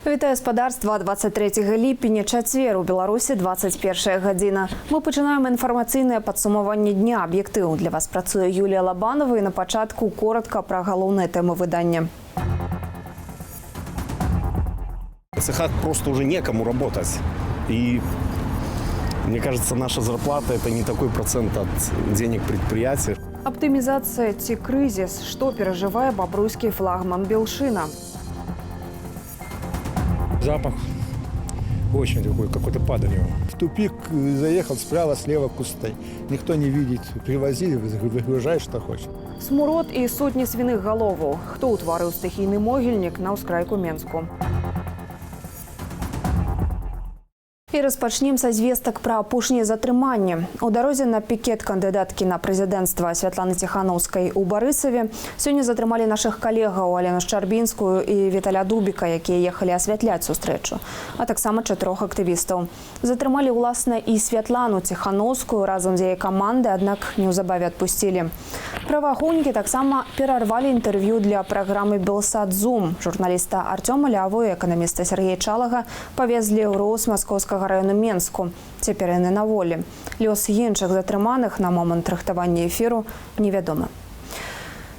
Вітаю спадарства, 23 ліпеня, чацвер, у Беларусі 21 гадзіна. Мы пачынаем інфармацыйнае падсумаванне дня. Аб'ектыў для вас працуе Юлія Лабанова, і на пачатку коротко пра галоўныя тэмы выдання. В цехах просто уже некому работать. И мне кажется, наша зарплата – это не такой процент от денег предприятия. Оптимизация ці кризис. Что переживает бобруйский флагман Белшина? Запах очень такой, какой-то падалью. В тупик заехал справа, слева кусты. Никто не видит. Привозили, выгружаешь, что хочешь. Смурод і сотні свиных головаў. Хто ўтварыў стыхійны могільнік на ўскрайку Менску? І распачнем са звестак пра апошнія затрыманні. У дарозе на пікет кандыдаткі на прэзідэнцтва Святланы Ціханаўскай у Барысаве сёння затрымалі нашых калегаў Алену Шчарбінскую і Віталя Дубіка, якія ехалі асвятляць сустрэчу, а таксама 4 актывістаў. Затрымалі, уласна, і Святлану Ціханаўскую разам з яе камандай, аднак неўзабаве адпусцілі. Праваахоўнікі таксама перарвалі інтэрв'ю для праграмы «Белсад-Зум». Журналіста Артёма Ляву і эканаміста Сергея Чалага павезлі ў РОС Маскоўскага району Менску. Цяпер яны на волі. Лёс іншых затрыманых на момант рыхтавання эфіру невядомы.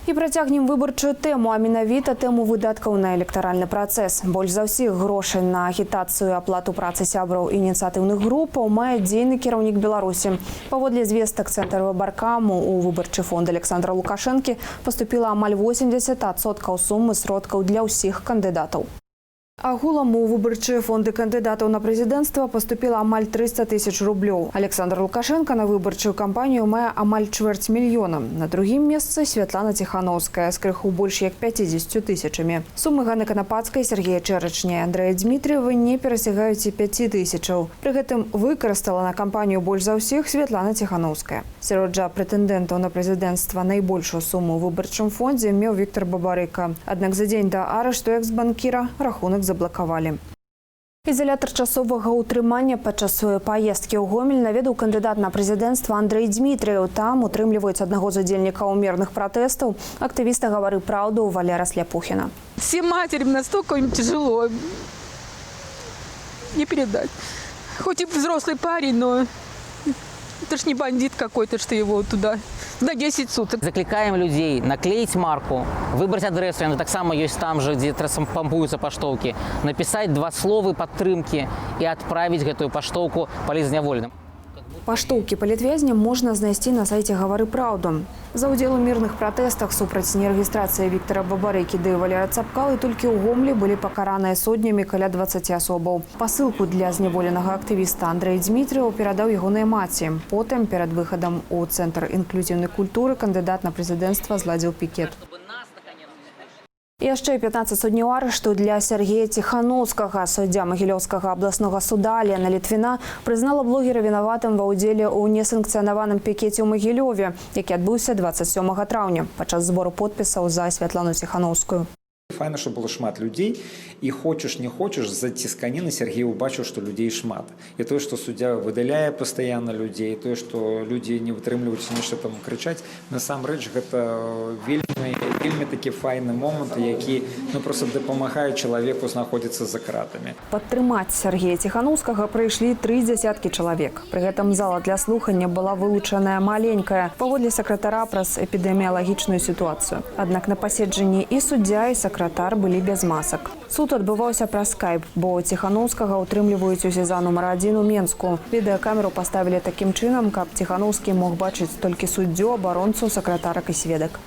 І працягнем выбарчую тэму, а менавіта тэму выдаткаў на электаральны працэс. Больш за ўсіх грошай на агітацыю і аплату працы сябраў ініцыятыўных групаў мае дзейны кіраўнік Беларусі. Паводле звестак Цэнтра выбаркаму у выбарчы фонд Александра Лукашэнкі паступіла амаль 80% сумы сродкаў для ўсіх кандыдатаў. Агулам у выбарчыя фонды кандыдатаў на прэзідэнцтва паступіла амаль 300 000 рублёў. Александр Лукашенко на выбарчую кампанію мае амаль 250 000. На другім месцы Святлана Ціханаўская з крыху больш як 50 000. Сумы Ганны Канапацкай, Сергея Чэрачня і Андрэя Дмітрыева не перасягаюць і 5 000. Пры гэтым выкарыстала на кампанію больш за ўсіх Святлана Ціханаўская. Сярод жа прэтэндэнтаў на прэзідэнцтва найбольшую суму ў выбарчым фондзе меў Віктор Бабарыка. Аднак за дзень да арышту экс-банкіра рахунак заблакавалі. Изолятор часовага утрымання падчас сваёй паездкі ў Гомель наведаў кандыдат на прэзідэнцтва Андрэй Дмітрыеў. Там утрымліваюць аднаго з удзельнікаў мірных пратэстаў. Актывіста гаварыў праўду ў Валера Сляпухіна. Всем матерям настолько им тяжело. Не передать. Хоть и взрослый парень, но это ж не бандит какой-то, что его туда на 10 суток. Закликаем людей наклеить марку, выбрать адресу, она так само есть там же, где помпуются поштовки, написать 2 слова падтрымки и отправить эту поштовку палізнявольным. Паштоўкі палітвязням можна знайсці на сайце «Гавары праўду». За ўдзел у мірных пратэстах супраць нерэгістрацыі Віктора Бабарыкі ды Валера Цапкалы толькі ў Гомлі былі пакараныя сотнямі каля 20 асобаў. Пасылку для зняволенага актывіста Андрэй Дмітрыеў перадаў ягонай маці. Потым, перад выхадам у Цэнтр інклюзіўнай культуры, кандыдат на прэзідэнцтва зладзіў пікет. І яшчэ 15 суддняў арышту для Сергея Ціханаўскага. Суддзя Магілёўскага абласнога суда Алена Літвіна прызнала блогера вінаватым ва ўдзеле ў несанкцыянаваным пікеце ў Магілёве, які адбыўся 27 траўня падчас збору подпісаў за Святлану Ціханаўскую. Файна, што было шмат людзей, і хочаш не хочаш, з-за цісканіны Сергей убачыў, што людзей шмат. І тое, што суддзя выдаляе пастаянна людзей, тое, што людзі не вытрымліваюць нешта там крычаць, насамрэч гэта вельмі такі файны момант, які проста дапамагае чалавеку знаходзіцца за кратамі. Падтрымаць Сергея Ціханаўскага прыйшлі 30 чалавек. Пры гэтым зала для слухання была вылучаная маленькая, паводле сакратара праз эпідэміялагічную сітуацыю. Аднак на паседжанні і суддзя, і сакратар былі без масак. Суд адбываўся праз скайп, бо Ціханаўскага ўтрымліваюць у СІЗА нумар 1 у Менску. Відэакамеру паставілі такім чынам, каб Ціханаўскі мог бачыць толькі суддзю, абаронцу, сакратарак і сведак.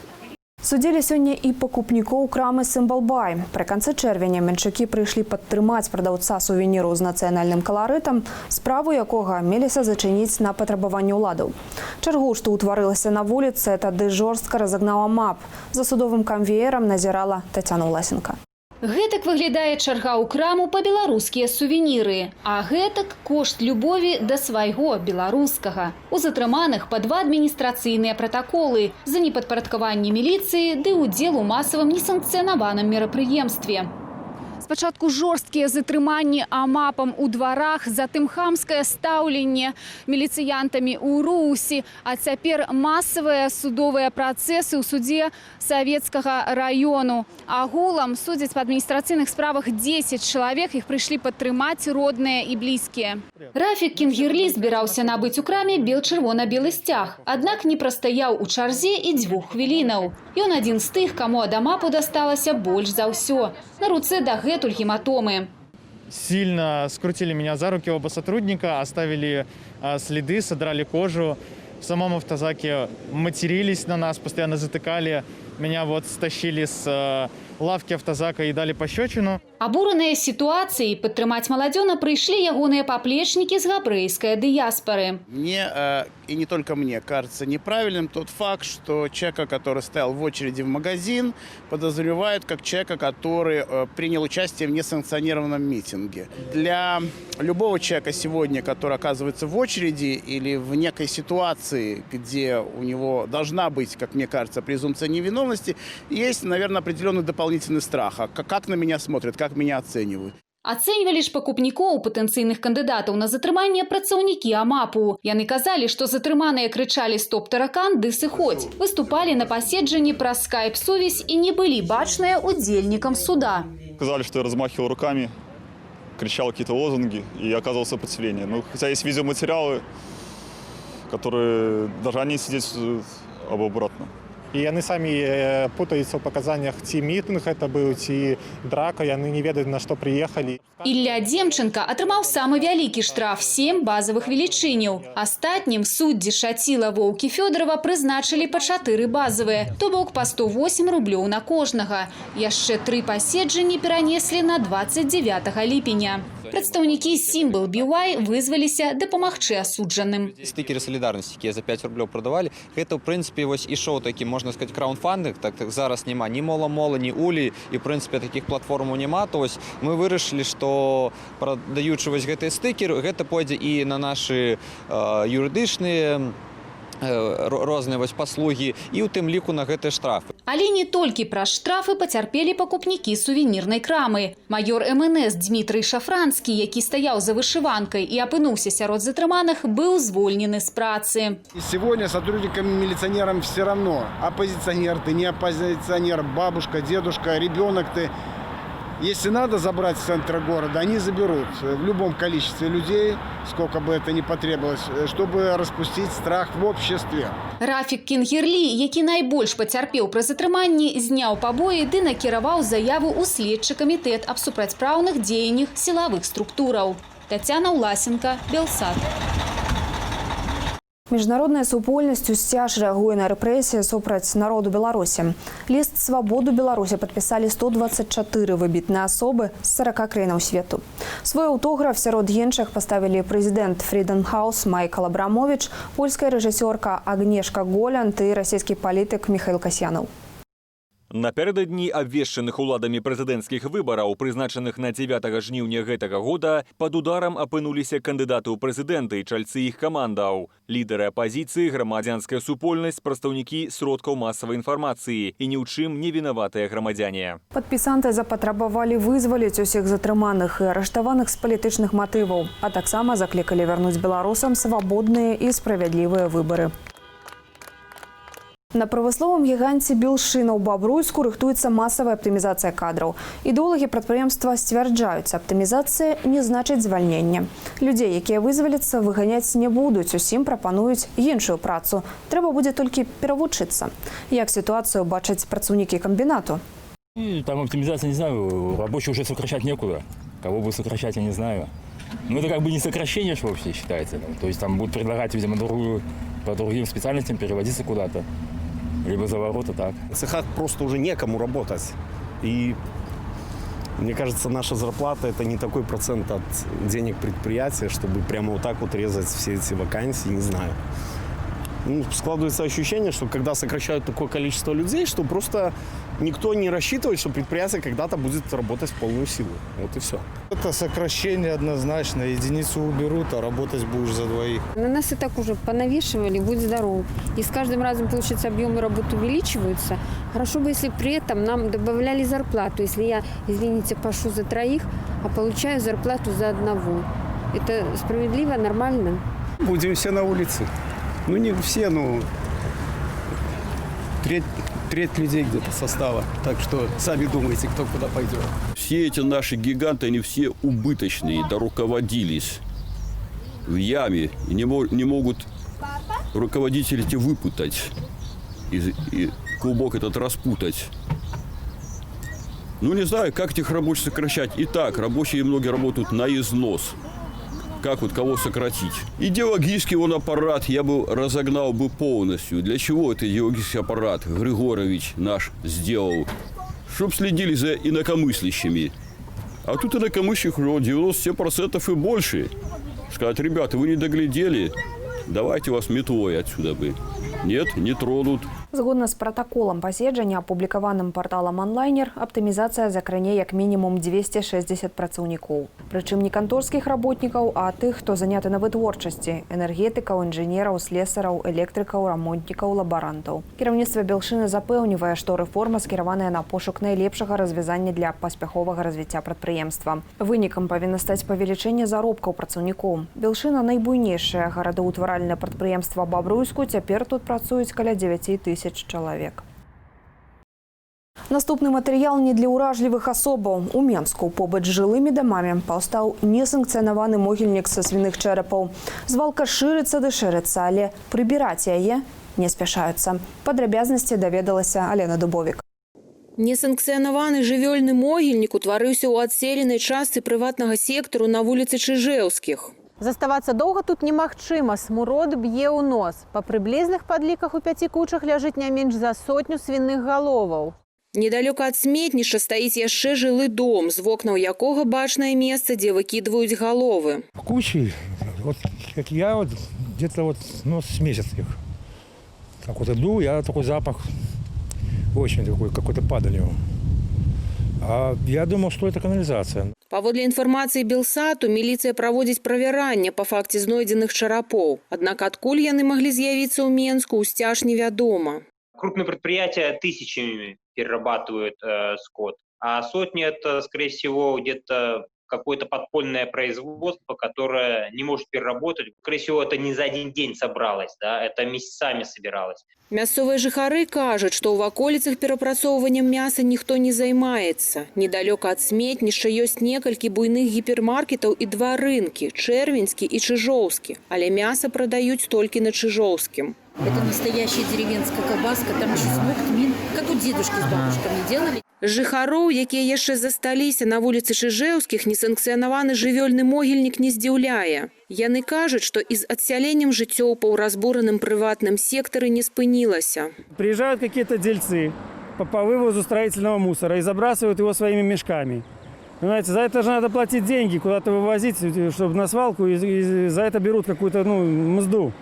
Судзілі сёння і пакупнікоў крамы «Сімбалбай». Пры канцы чэрвеня менчакі прыйшлі падтрымаць прадаўца сувеніру з нацыянальным каларытам, справу якога меліся зачыніць на патрабаванне ўладаў. Чаргу, што ўтварылася на вуліцы, тады жорстка разагнала МАП. За судовым канвеерам назірала Тацяна Ўласенка. Гэтак выглядае чарга ў краму па беларускія сувеніры. А гэтак кошт любові да свайго беларускага. У затрыманых па 2 адміністрацыйныя пратаколы за непадпарадкаванне міліцыі ды ўдзел у масавым несанкцыянаваным мерапрыемстве. Спачатку жорсткія затрыманні амапам у дварах, затым хамскае стаўленне міліцыянтамі ў Русі, а цяпер масавыя судовыя працэсы ў суде Савецкага раёну. Агулам судзяць па адміністрацыйных справах 10 чалавек, іх прыйшлі падтрымаць родныя і блізкія. Рафік Кенгірлі збіраўся набыць у краме бел-чырвона-белы сцяг, аднак не прастаяў у чарзе і 2 хвілінаў. Ён адзін з тых, каму ад амапу дасталася больш за ўсё. На руцэ дагэтуль гематомы. Сильно скрутили меня за руки оба сотрудника, оставили следы, содрали кожу. В самом автозаке матерились на нас, постоянно затыкали. Меня вот стащили с лавки автозака и дали пощечину. Абураныя сітуацыі падтрымаць маладзёна прыйшлі ягоныя паплечнікі з габрэйскай дыяспары. Мне, и не только мне, кажется неправильным тот факт, что человека, который стоял в очереди в магазин, подозревают как человека, который принял участие в несанкционированном митинге. Для любого человека сегодня, который оказывается в очереди или в некой ситуации, где у него должна быть, как мне кажется, презумпция невиновности, есть, наверное, определенный дополнительный страх. А как на меня смотрят, как меня оценивают. Ацэньвалі ж пакупнікоў патэнцыйных кандыдатаў на затрыманне працаўнікі амапу. Яны казалі, што затрыманыя крычалі «Стоп, таракан, ды сыходзь». Выступалі на паседжанні праз скайп-сувязь і не былі бачныя удзельнікам суда. Сказали, что я размахивал руками, кричал какие-то лозунги и оказывал сопротивление. Ну, хотя есть видеоматериалы, которые даже они сидят обратно. І яны самі путаюцца ў паказаннях, ці мітынг гэта быў, ці драка, яны не ведаюць, на што прыехалі. Ілля Демченко атрымаў самы вялікі штраф – 7 базавых велічыняў. Астатнім суддзі Шаціла, Воўкі, Фёдорова прызначылі па 4 базавыя, то бок па 108 рублёў на кожнага. Яшчэ 3 паседжанні перанеслі на 29 ліпеня. Прадстаўнікі Сімбл BY вызваліся дапамагчы асуджаным. Стикеры солидарности, якія за 5 рублёў прадавалі, гэта, в прынцыпе, вось ішоў такі, можна сказаць, краундфандинг, так зараз няма ні мола-мола, ні улі, і, в прынцыпе, такіх платформаў няма, то вось мы вырашылі, што прадаючы вось гэтыя стыкеры, гэта пойдзе і на нашы юрыдычныя розныя вось паслугі і ў тым ліку на гэтыя штрафы. Але не толькі праз штрафы пацярпелі пакупнікі сувенірнай крамы. Майор МНС Дмітрый Шафранскі, які стаяў за вышыванкай і апынуўся сярод затрыманых, быў звольнены з працы. И сегодня сотрудникам милиционерам все равно, оппозиционер ты, не оппозиционер, бабушка, дедушка, ребенок ты. Если надо забрать с центра города, они заберут в любом количестве людей, сколько бы это ни потребовалось, чтобы распустить страх в обществе. Рафік Кенгірлі, які найбольш пацярпеў пры затрыманні, зняў пабоі ды накіраваў заяву ў следчы камітэт аб супрацьпраўных дзеяннях сілавых структураў. Тацяна Ўласенка, Белсат. Міжнародная супольнасць усцяж рэагуе на рэпрэсіі супраць народу Беларусі. Ліст «Свабоду Беларусі» падпісалі 124 выбітныя асобы з 40 краінаў свету. Свой аўтограф сярод іншых паставілі прэзідэнт Freedom House Майкл Абрамович, польская рэжысёрка Агнешка Голланд і расійскі палітык Міхаіл Касьянаў. Напярэдадні абвешчаных уладамі прэзідэнцкіх выбараў, прызначаных на 9 жніўня гэтага года, пад ударам апынуліся кандыдаты ў прэзідэнты і чальцы іх камандаў, лідары апазіцыі, грамадзянская супольнасць, прадстаўнікі сродкаў масавай інфармацыі і ні ў чым не вінаватыя грамадзяне. Падпісанты запатрабавалі вызваліць усіх затрыманых і арыштаваных з палітычных матываў, а таксама заклікалі вярнуць беларусам свабодныя і справядлівыя выбары. На прамысловым гіганце Белшына ў Бабруйску рыхтуецца масавая аптымізацыя кадраў. Ідэолагі прадпрыемства сцвярджаюць, аптымізацыя не значыць звальнення. Людзей, якія вызваляцца, выганяць не будуць, усім прапануюць іншую працу. Трэба будзе толькі перавучыцца. Як сітуацыю бачаць працаўнікі комбінату? Там оптимизация, не знаю, рабочих уже сокращать некуда. Кого бы сокращать, я не знаю. Ну, это как бы не сокращение, что вообще считается. То есть там будут предлагать, видимо, по другим специальностям переводиться куда-то. Либо за ворота, так. В цехах просто уже некому работать. И мне кажется, наша зарплата – это не такой процент от денег предприятия, чтобы прямо вот так вот резать все эти вакансии, не знаю. Ну, складывается ощущение, что когда сокращают такое количество людей, что просто никто не рассчитывает, что предприятие когда-то будет работать в полную силу. Вот и все. Это сокращение однозначно. Единицу уберут, а работать будешь за двоих. На нас и так уже понавешивали, будь здоров. И с каждым разом, получается, объемы работы увеличиваются. Хорошо бы, если при этом нам добавляли зарплату. Если я, извините, пашу за троих, а получаю зарплату за одного. Это справедливо, нормально? Будем все на улице. Ну, не все, но треть людей где-то состава. Так что сами думайте, кто куда пойдет. Все эти наши гиганты, они все убыточные, доруководились в яме. И не могут руководители эти выпутать и клубок этот распутать. Ну, не знаю, как этих рабочих сокращать. И так, рабочие многие работают на износ. Как вот кого сократить? Идеологический он аппарат я бы разогнал бы полностью. Для чего это идеологический аппарат Григорович наш сделал? Чтоб следили за инакомыслящими. А тут инакомыслящих уже 97% и больше. Сказать, ребята, вы не доглядели, давайте вас метлой отсюда бы. Нет, не тронут. Згодна з протаколам паседжання, апублікаваным парталам онлайнер, аптымізацыя закране як мінімум 260 працаўнікоў. Прычым не канторскіх работнікаў, а тых, хто заняты на вытворчасці – энергетыкаў, інжынераў, слесараў, электрыкаў, рамонтнікаў, лабарантаў. Кіраўніцтва Белшыны запэўнівае, што рэформа скіраваная на пошук найлепшага развязання для паспяховага развіцця прадпрыемства. Вынікам павінна стаць павелічэнне заробкаў працаўнікоў. Белшына – найбуйнейшае гарадаўтваральнае прадпрыемства Бабруйску, цяпер тут працуюць каля 9 тысяч чалавек. Наступны матэрыял не для ўражлівых асобаў. У Менску побач з жылымі дамамі паўстаў несанкцыянаваны могільнік са свіных чэрапаў. Звалка шырыцца ды шырыцца, але прыбіраць яе не спяшаюцца. Падрабязнасці даведалася Алена Дубовік. Несанкцыянаваны жывёльны могільнік утварыўся ў адселенай частцы прыватнага сектару на вуліцы Чыжэўскіх. Заставацца доўга тут немагчыма, смурод б'е ў нос. Па прыблізных падліках у 5 кучах ляжыць не менш за 100 свіных галоваў. Недалёка ад сметнішча стаіць яшчэ жылы дом, з вокнаў якога бачнае месца, дзе выкідваюць галовы. Кучи, вот как я вот где-то вот с месяц их. Так вот иду, я такой запах очень такой, какой-то падалью. А я думал, что это канализация. Паводле інфармацыі Белсату, міліцыя праводзіць правяранне па факце знойдзеных чарапоў. Аднак адкуль яны маглі з'явіцца ў Менску, ўсцяж невядома. Крупные предприятия тысячами перерабатывают скот, а сотни – это, скорее всего, где-то какое-то подпольное производство, которое не может переработать. Скорее всего, это не за один день собралось, да, это месяцами собиралось. Мясцовыя жыхары кажуць, што ў ваколіцах перапрацоўваннем мяса ніхто не займаецца. Недалёка ад сметнішча ёсць некалькі буйных гіпермаркетаў і 2 рынкі – Чэрвеньскі і Чыжоўскі. Але мяса прадаюць толькі на Чыжоўскім. Это настоящая деревенская колбаска, там чеснок, тмин, как у дедушки с бабушками делали. Жыхароў, якія яшчэ засталіся на вуліцы Чыжэўскіх, несанкцыянаваны жывёльны могільнік не здзіўляе. Яны кажуць, што і з адсяленнем жыццёў па ўразбураным прыватным сектары не спынілася. Приезжают какие-то дельцы по вывозу строительного мусора и забрасывают его своими мешками. Понимаете, за это же надо платить деньги, куда-то вывозить, чтобы на свалку, и за это берут какую-то мзду.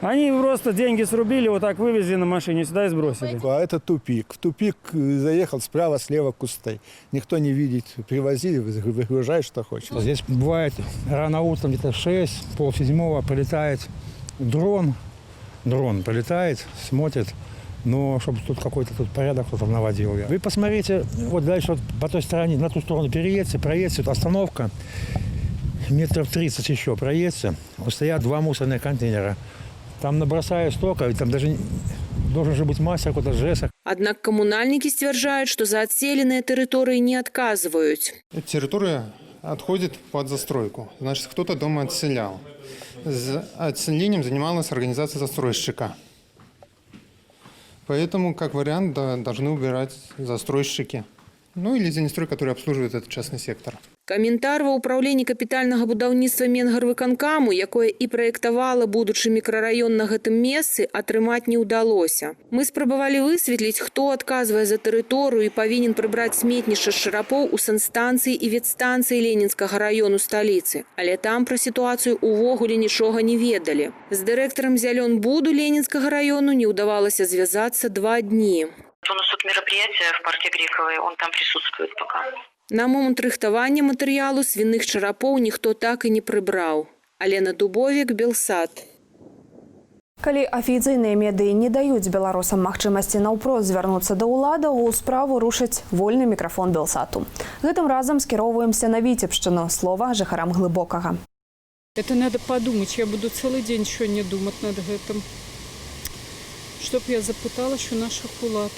Они просто деньги срубили, вот так вывезли на машине сюда и сбросили. А это тупик. В тупик заехал справа, слева кусты. Никто не видит. Привозили, выгружай, что хочешь. Здесь бывает рано утром, где-то 6, полседьмого прилетает дрон. Дрон прилетает, смотрит. Но чтобы тут какой-то порядок кто-то наводил. Вы посмотрите, вот дальше вот по той стороне, на ту сторону переедьте, проедьте, остановка. Метров 30 еще проедьте. Вот стоят 2 мусорных контейнера. Там набросаю столько, там даже должен же быть мастер какой-то жеста. Аднак камунальнікі сцвярджаюць, што за адселеныя тэрыторыі не адказваюць. Территория отходит под застройку. Значит, кто-то дома отселял. С отселением занималась организация застройщика. Поэтому, как вариант, должны убирать застройщики. Ну или Зенстрой, который обслуживает этот частный сектор. Каментар ва ўпраўленні капітальнага будаўніцтва Менгарвыканкаму, якое і праектавала будучы мікрараён на гэтым месцы, атрымаць не ўдалося. Мы спрабавалі высветліць, хто адказвае за тэрыторыю і павінен прыбраць сметнішча з чарапоў у санстанцыі і ветстанцыі Ленінскага раёну сталіцы. Але там пра сітуацыю увогуле нічога не ведалі. З дырэктарам Зялёнбуду Ленінскага раёну не ўдавалася звязацца 2 дні. У нас тут мероприятие в парке Грековой, он там присутствует пока. На момент рыхтавання матэрыялу свіных чарапоў ніхто так і не прыбраў. Алена Дубовік, Белсат. Калі афіцыйныя медыі не даюць беларусам магчымасці наўпрост звярнуцца да ўладаў, у справу рушыць вольны мікрафон Белсату. Гэтым разам скіроўваемся на Віцебшчыну, слова жыхарам Глыбокага. Это надо подумать, я буду целый день сегодня думать над гэтым. Чтоб я запытала, что наших улад.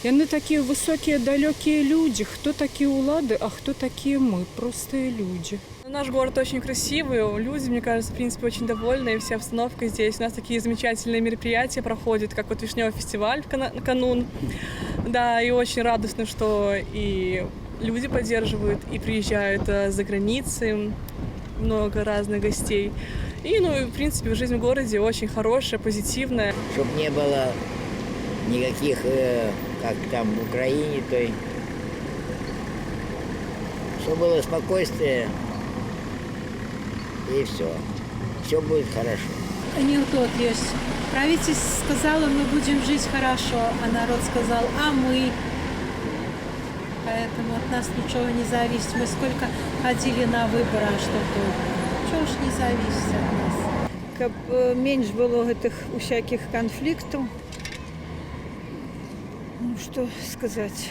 Яны такие высокие, далекие люди. Кто такие улады, а кто такие мы? Простые люди. Наш город очень красивый, люди, мне кажется, в принципе, очень довольны, и вся обстановка здесь. У нас такие замечательные мероприятия проходят, как вот Вишневый фестиваль в канун. Да, и очень радостно, что и люди поддерживают, и приезжают за границы, много разных гостей. И, в принципе, жизнь в городе очень хорошая, позитивная. Чтоб не было никаких, как там в Украине, той, чтобы было спокойствие, и все. Все будет хорошо. Анекдот есть. Правительство сказало, мы будем жить хорошо, а народ сказал, а мы. Поэтому от нас ничего не зависит. Мы сколько ходили на выборы, а что толку? Чего ж не зависит от нас? Каб меньш было этих всяких конфликтов. Ну, что сказать.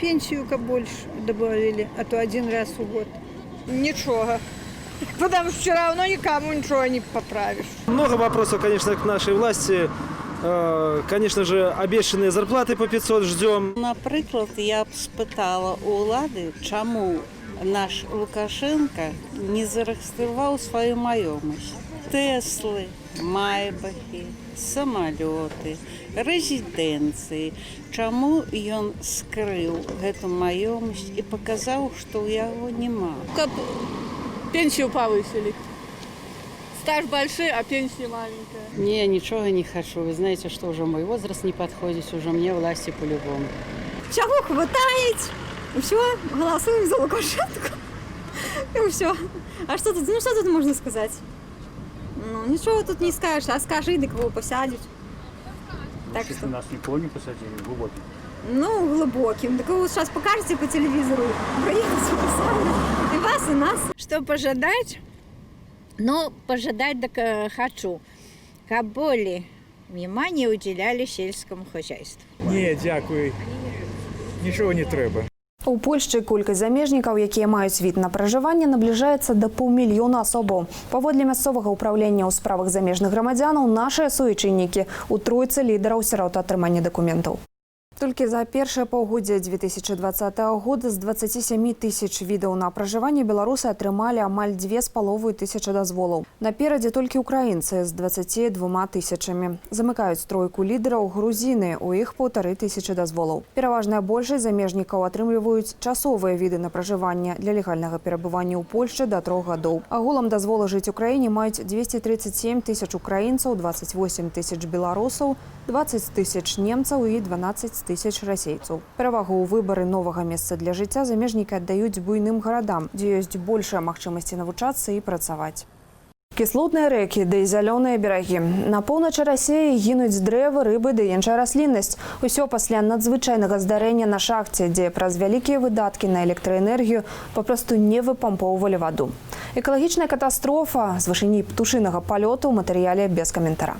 Пенсию как больше добавили, а то один раз в год. Ничего. Потому что все равно никому ничего не поправишь. Много вопросов, конечно, к нашей власти. Конечно же, обещанные зарплаты по 500 ждем. Наприклад, я б спитала у влади, чому наш Лукашенко не зареєстрував свою майомість. Тесли, майбахи, самоліти, резиденції. Чому він скрив цю майомість і показав, що у його нема? Как пенсию повысили. Стаж большой, а пенсия маленькая. Не, ничего не хочу. Вы знаете, что уже мой возраст не подходит, уже мне власти по-любому. Чего хватает? Все, голосуем за Лукашенко. И все. А что тут, что тут можно сказать? Ну, ничего тут не скажешь, а скажи, да кого посадят. Так что... Нас никого не посадили, глубоким. Ну, глубоким. Так вы вот сейчас покажете по телевизору, проедете, посадят. И вас, и нас. Что пожадать? Ну, пожадать так хочу. Как более внимание уделяли сельскому хозяйству. Ні, дякую. Нічого не треба. У Польшчы колькасць замежнікаў, якія маюць від на пражыванне, набліжаецца да 500 000 асобаў. Паводле мясцовага ўправлення ў справах замежных грамадзянаў, нашыя суайчыннікі ў тройцы лідараў сярод атрымання дакументаў. Толькі за першае паўгоддзе 2020 года з 27 000 відаў на пражыванне беларусы атрымалі амаль 2500 дазволаў. Наперадзе толькі украінцы з 22 000. Замыкаюць тройку лідараў грузіны, у іх 1500 дазволаў. Пераважная большасць замежнікаў атрымліваюць часовыя віды на пражыванне для легальнага перабывання ў Польшчы да 3 гадоў. Агулам дазволы жыць у краіне маюць 237 000 украінцаў, 28 000 беларусаў, 20 000 немцаў і 12 000 расейцаў. Перавагу ў выбары новага месца для жыцця замежнікі аддаюць буйным гарадам, дзе ёсць большая магчымасці навучацца і працаваць. Кіслотныя рэкі ды зялёныя берагі. На поўначы Расіі гінуць дрэвы, рыбы ды іншая расліннасць. Усё пасля надзвычайнага здарэння на шахце, дзе праз вялікія выдаткі на электраэнергію папросту не выпампоўвалі ваду. Экалагічная катастрофа з вышыні птушынага палёту ў матэрыяле без каментара.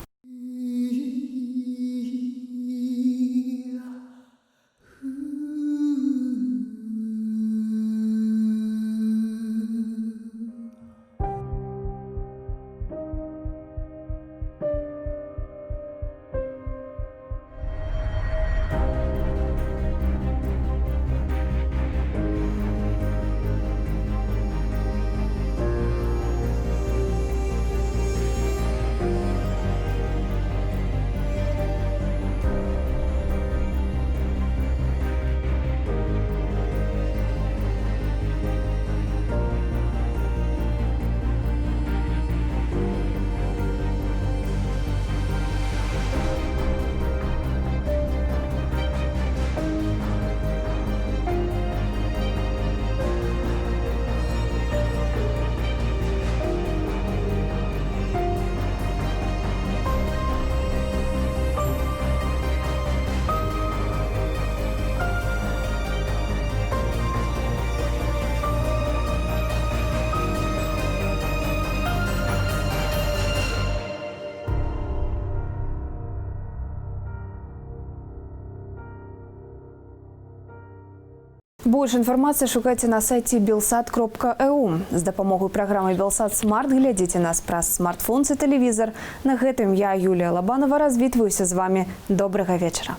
Больше информации шукайте на сайте belsat.eu. С допомогой программы Belsat Smart глядите нас праз смартфон и телевизор. На гэтым я, Юлия Лобанова, развітваюся з вами. Доброго вечера.